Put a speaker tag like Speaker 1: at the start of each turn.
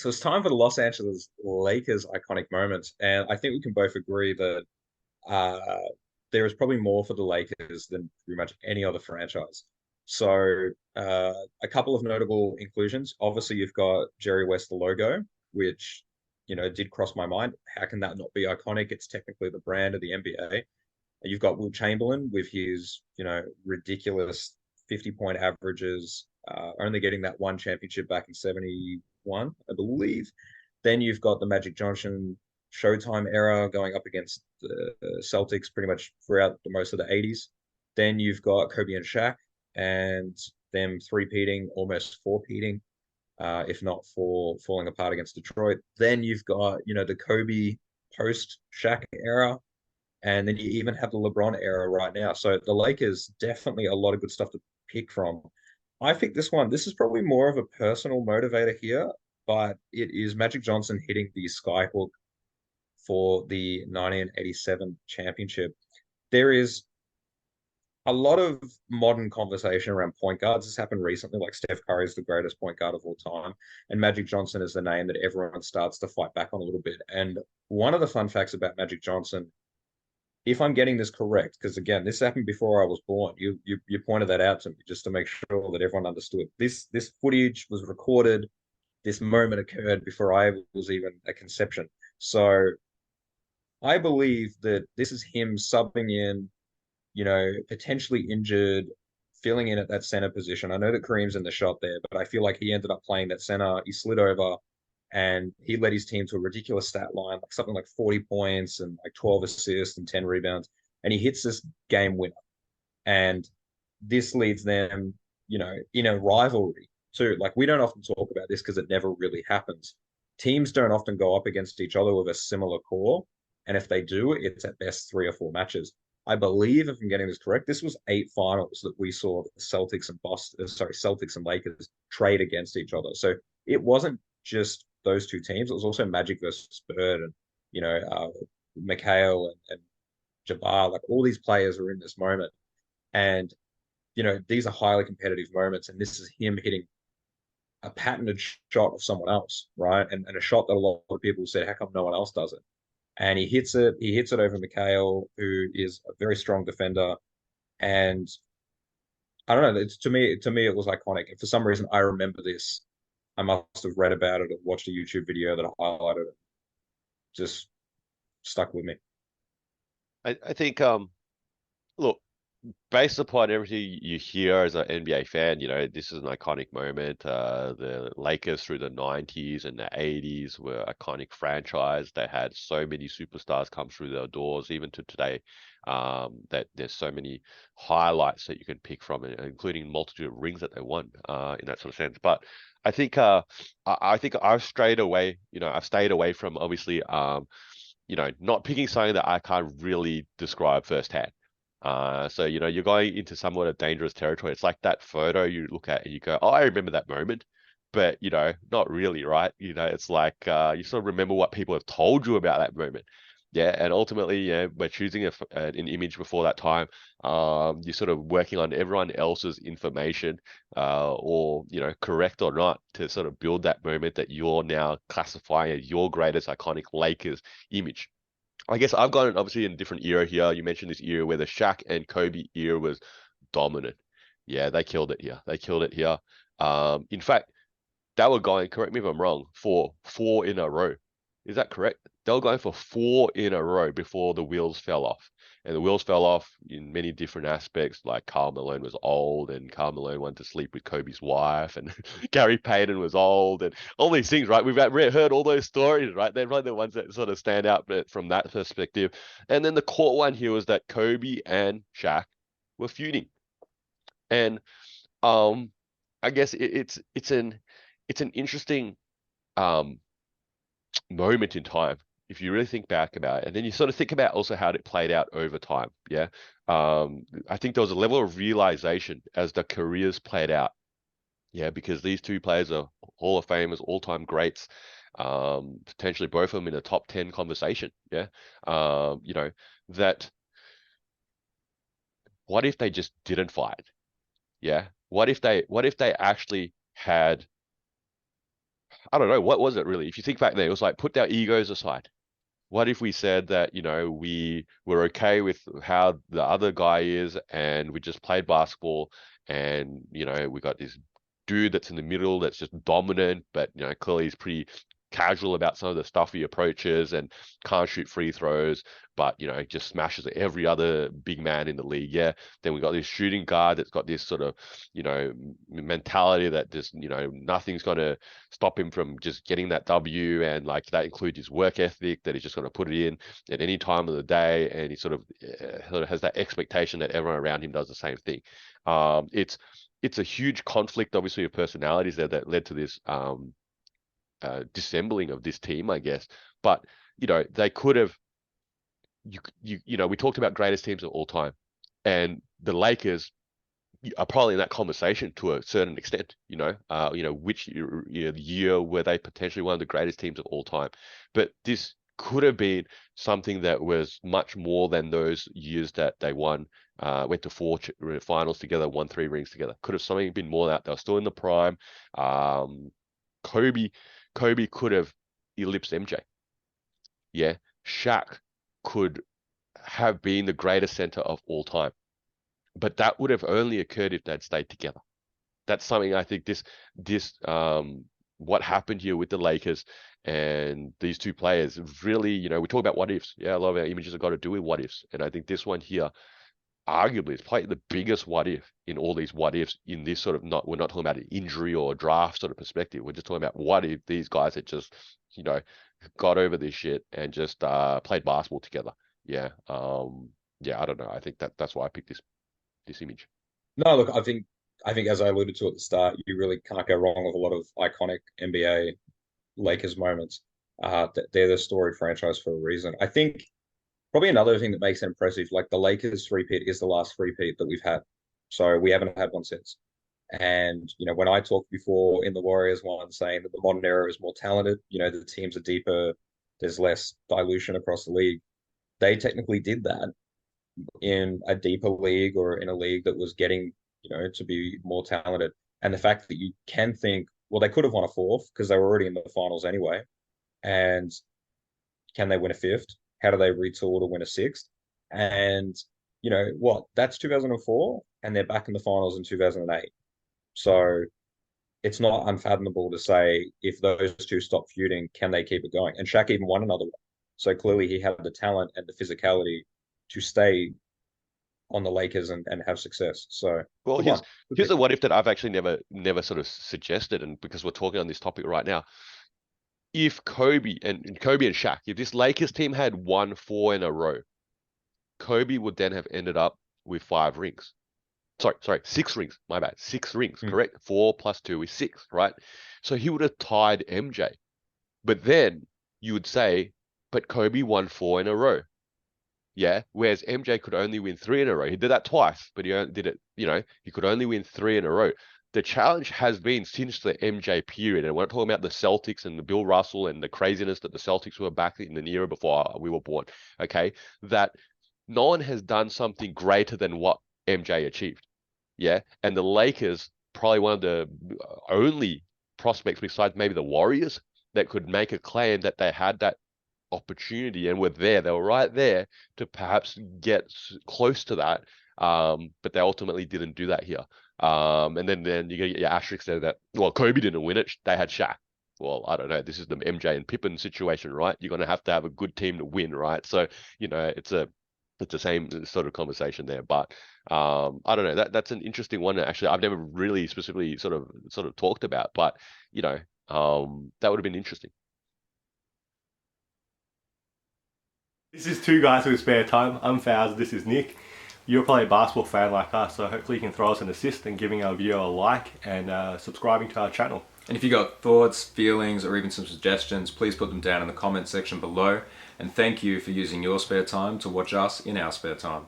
Speaker 1: So it's time for the Los Angeles Lakers iconic moments, and I think we can both agree that uh, there is probably more for the Lakers than pretty much any other franchise. So a couple of notable inclusions. Obviously, you've got Jerry West, the logo, which did cross my mind. How can that not be iconic? It's technically the brand of the NBA. You've got Will Chamberlain with his ridiculous 50-point averages, only getting that one championship back in 71, I believe. Then you've got the Magic Johnson Showtime era going up against the Celtics pretty much throughout the most of the 80s. Then you've got Kobe and Shaq and them three-peating, almost four-peating, if not for falling apart against Detroit. Then you've got, the Kobe post Shaq era, and then you even have the LeBron era right now. So the Lakers definitely a lot of good stuff to pick from. I think this one, this is probably more of a personal motivator here, but it is Magic Johnson hitting the skyhook for the 1987 championship. There is a lot of modern conversation around point guards. This happened recently, like Steph Curry is the greatest point guard of all time, and Magic Johnson is the name that everyone starts to fight back on a little bit. And one of the fun facts about Magic Johnson, if I'm getting this correct, because again, this happened before I was born. You pointed that out to me just to make sure that everyone understood. This footage was recorded. This moment occurred before I was even a conception. So I believe that this is him subbing in, potentially injured, filling in at that center position. I know that Kareem's in the shot there, but I feel like he ended up playing that center. He slid over and he led his team to a ridiculous stat line, like something like 40 points and like 12 assists and 10 rebounds. And he hits this game winner. And this leads them, in a rivalry too. Like we don't often talk about this because it never really happens. Teams don't often go up against each other with a similar core. And if they do, it's at best 3 or 4 matches. I believe, if I'm getting this correct, this was 8 finals that we saw the Celtics and Celtics and Lakers trade against each other. So it wasn't just those two teams. It was also Magic versus Bird and, McHale and Jabbar. Like all these players are in this moment. And, these are highly competitive moments. And this is him hitting a patented shot of someone else, right? And a shot that a lot of people said, how come no one else does it? And he hits it. He hits it over McHale, who is a very strong defender. And I don't know. It's to me, it was iconic. And for some reason, I remember this. I must have read about it or watched a YouTube video that highlighted it. Just stuck with me.
Speaker 2: I think look, based upon everything you hear as an NBA fan, this is an iconic moment. The Lakers through the 90s and the 80s were iconic franchise. They had so many superstars come through their doors, even to today. That there's so many highlights that you can pick from, including multitude of rings that they won, in that sort of sense. But I think I think I've strayed away. I've stayed away from obviously not picking something that I can't really describe firsthand. So you're going into somewhat of dangerous territory. It's like that photo you look at and you go, "Oh, I remember that moment," but not really, right? It's like you sort of remember what people have told you about that moment. Yeah, and ultimately, yeah, we're choosing an image before that time. You're sort of working on everyone else's information, or correct or not, to sort of build that moment that you're now classifying as your greatest iconic Lakers image. I guess I've got it obviously in a different era here. You mentioned this era where the Shaq and Kobe era was dominant. Yeah, they killed it here. They killed it here. In fact, they were going, correct me if I'm wrong, for four in a row. Is that correct? They were going for four in a row before the wheels fell off. And the wheels fell off in many different aspects, like Karl Malone was old and Karl Malone wanted to sleep with Kobe's wife, and Gary Payton was old, and all these things, right? We've heard all those stories, right? They're probably the ones that sort of stand out from that perspective. And then the core one here was that Kobe and Shaq were feuding. And um, I guess it's an interesting um moment in time if you really think back about it, and then you sort of think about also how it played out over time. Yeah, I think there was a level of realization as the careers played out. Yeah, because these two players are Hall of Famers, all-time greats, potentially both of them in a top 10 conversation. Yeah, that what if they just didn't fight? Yeah, what if they actually had I don't know, what was it really? If you think back then, it was like put our egos aside. What if we said that, we were okay with how the other guy is and we just played basketball and, we got this dude that's in the middle that's just dominant, but, clearly he's pretty casual about some of the stuff he approaches and can't shoot free throws, but, just smashes every other big man in the league. Yeah. Then we got this shooting guard that's got this sort of, mentality that just, nothing's going to stop him from just getting that W. And like that includes his work ethic that he's just going to put it in at any time of the day. And he sort of has that expectation that everyone around him does the same thing. It's a huge conflict, obviously, of personalities there that led to this dissembling of this team, I guess. But they could have. We talked about greatest teams of all time, and the Lakers are probably in that conversation to a certain extent. Which year were they potentially one of the greatest teams of all time? But this could have been something that was much more than those years that they went to four finals together, won three rings together. Could have something been more than that. They were still in the prime. Um, Kobe, Kobe could have eclipsed MJ. Yeah, Shaq could have been the greatest center of all time, but that would have only occurred if they'd stayed together. That's something I think this what happened here with the Lakers and these two players really, we talk about what ifs. Yeah, a lot of our images have got to do with what ifs, and I think this one here arguably is probably the biggest what if in all these what ifs in this sort of not we're not talking about an injury or a draft sort of perspective. We're just talking about what if these guys had just, you know, got over this shit and just played basketball together. Yeah. Yeah, I don't know. I think that's why I picked this image.
Speaker 1: No, look, I think as I alluded to at the start, you really can't go wrong with a lot of iconic NBA Lakers moments. They're the storied franchise for a reason. I think probably another thing that makes it impressive, like the Lakers three-peat is the last three-peat that we've had. So we haven't had one since. And, when I talked before in the Warriors one saying that the modern era is more talented, the teams are deeper, there's less dilution across the league. They technically did that in a deeper league or in a league that was getting, to be more talented. And the fact that you can think, well, they could have won a fourth because they were already in the finals anyway. And can they win a fifth? How do they retool to win a sixth? And what? That's 2004, and they're back in the finals in 2008. So it's not unfathomable to say if those two stop feuding, can they keep it going? And Shaq even won another one. So clearly he had the talent and the physicality to stay on the Lakers and have success. So
Speaker 2: Well,
Speaker 1: good
Speaker 2: here's
Speaker 1: one. Good
Speaker 2: here's
Speaker 1: pick.
Speaker 2: a what if that I've actually never sort of suggested, and because we're talking on this topic right now, if Kobe and Shaq, if this Lakers team had won four in a row, Kobe would then have ended up with five rings. Sorry, six rings. My bad. Six rings,
Speaker 1: Hmm.
Speaker 2: correct? Four plus two is six, right? So he would have tied MJ. But then you would say, but Kobe won four in a row. Yeah. Whereas MJ could only win three in a row. He did that twice, but he did it, he could only win three in a row. The challenge has been since the MJ period, and we're not talking about the Celtics and the Bill Russell and the craziness that the Celtics were back in the era before we were born. Okay. That no one has done something greater than what MJ achieved. Yeah. And the Lakers, probably one of the only prospects besides maybe the Warriors that could make a claim that they had that opportunity and were there. They were right there to perhaps get close to that. But they ultimately didn't do that here. And then you get your asterisk there that, well, Kobe didn't win it. They had Shaq. Well, I don't know. This is the MJ and Pippen situation, right? You're going to have a good team to win, right? So, it's the same sort of conversation there. But I don't know. That's an interesting one. Actually, I've never really specifically sort of talked about, but that would have been interesting.
Speaker 3: This is Two Guys with Spare Time. I'm Faz, this is Nick. You're probably a basketball fan like us, so hopefully you can throw us an assist and giving our video a like and subscribing to our channel.
Speaker 4: And if you got thoughts, feelings, or even some suggestions, please put them down in the comment section below. And thank you for using your spare time to watch us in our spare time.